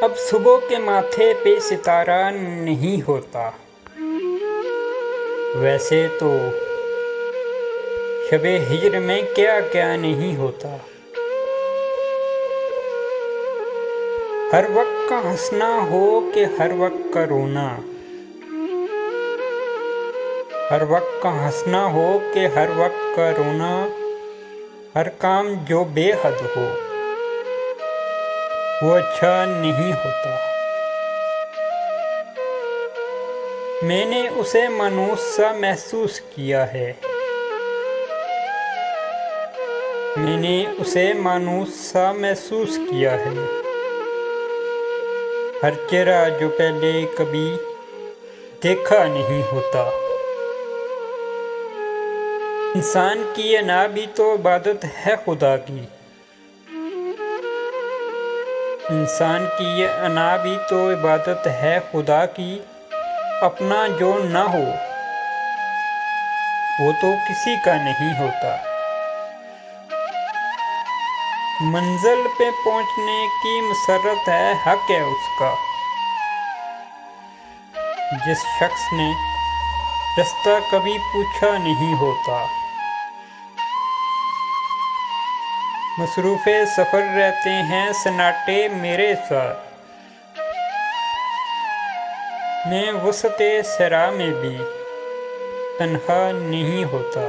اب صبح کے ماتھے پہ ستارہ نہیں ہوتا، ویسے تو شب ہجر میں کیا کیا نہیں ہوتا۔ ہر وقت کا ہنسنا ہو کہ ہر وقت کا رونا، ہر وقت کا ہنسنا ہو کہ ہر وقت کا رونا، ہر کام جو بے حد ہو وہ اچھا نہیں ہوتا۔ میں نے اسے مانوس سا محسوس کیا ہے، میں نے اسے مانوس سا محسوس کیا ہے، ہر چہرہ جو پہلے کبھی دیکھا نہیں ہوتا۔ انسان کی انا بھی تو عبادت ہے خدا کی، انسان کی یہ انا بھی تو عبادت ہے خدا کی۔ اپنا جو نہ ہو وہ تو کسی کا نہیں ہوتا۔ منزل پہ پہنچنے کی مسرت ہے، حق ہے اس کا، جس شخص نے رستہ کبھی پوچھا نہیں ہوتا۔ مصروف سفر رہتے ہیں سناٹے میرے ساتھ، میں وسط صحرا میں بھی تنہا نہیں ہوتا۔